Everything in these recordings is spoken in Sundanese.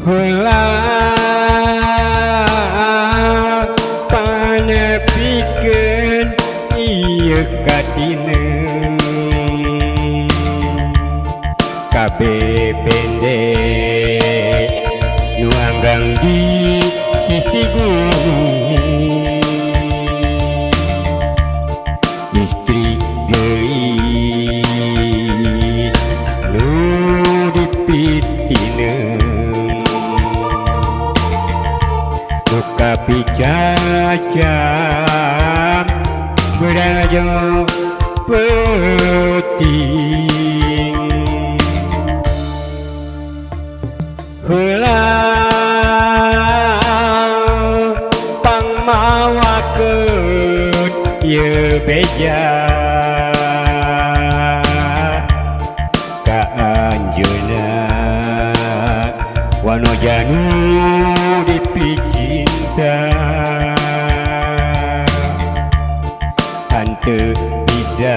heula panepikeun ieu katina kabeh bende nu anggang di sisi gunung istri gelis nu dipitinem nu kapicacam berajo penting heula pangmawakeun ieu beja ka anjeunna wanoja nu dipicinta hanteu bisa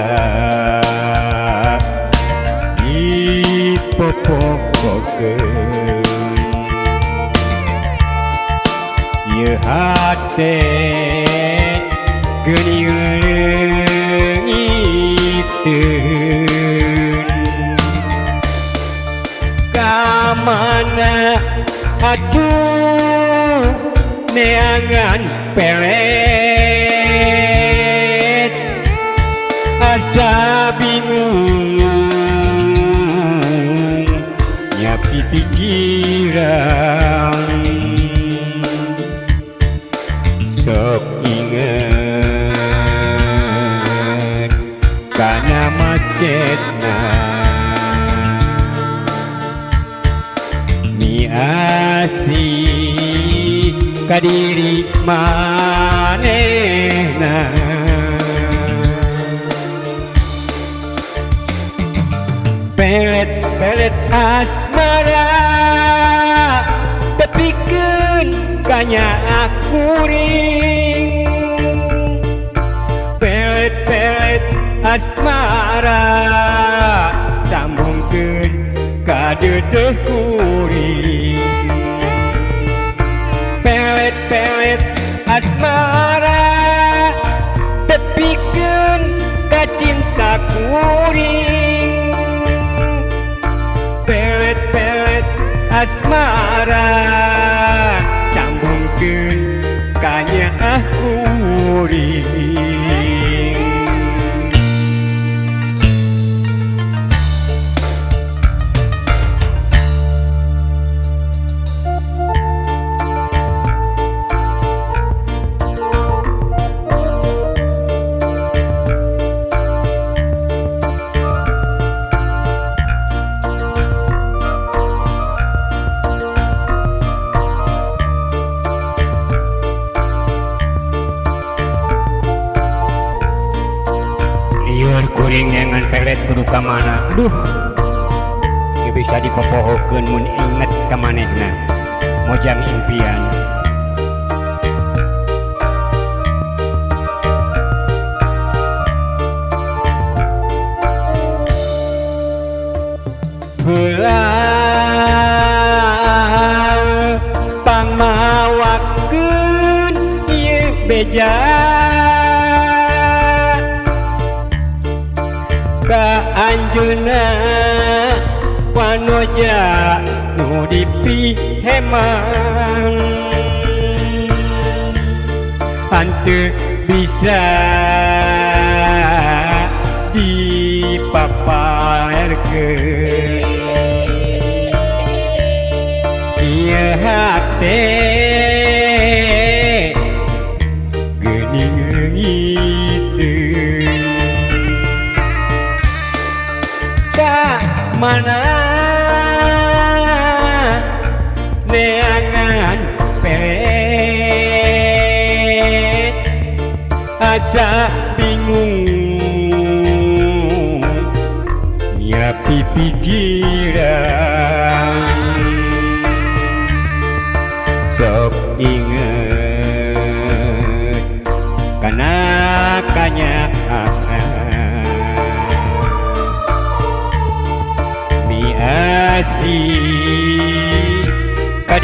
dipopokokeun ieu hate geuning ngiteun ka mana atuh neangan pelet asa bingung nyapi pikiran sok inget kana macetna mi asih ka diri manehna pelet asmara tepikeun kanya akuring pelet asmara sambungkeun ka dedeh kuring pelet asmara tepikeun ka cinta kuring pelet asmara sambungkeun ka nyaah kuring kuring ngan pelet kudu ka mana aduh ieu bisa dipopohokeun mun inget ka manehna mojang impian heula pangmawakeun ieu beja ka anjeunna wanoja nu dipiheman hanteu bisa dipapaerkeun ieu hate geuning ngiteun mana neangan pelet asa bingung nyapi pikiran sok inget kana kanyaan mi asih ka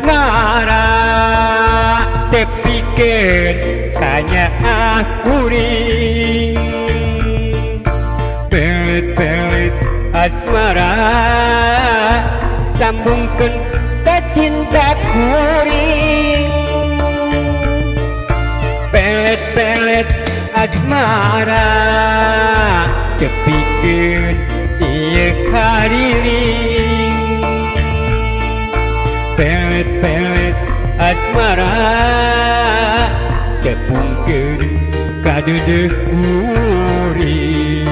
asmara tepikeun tanya kuring pelet-pelet asmara sambungkeun ka cinta kuring pelet-pelet asmara tepikeun ieu kariring pelet-pelet asmara tepungkeun ka dedeuh kuring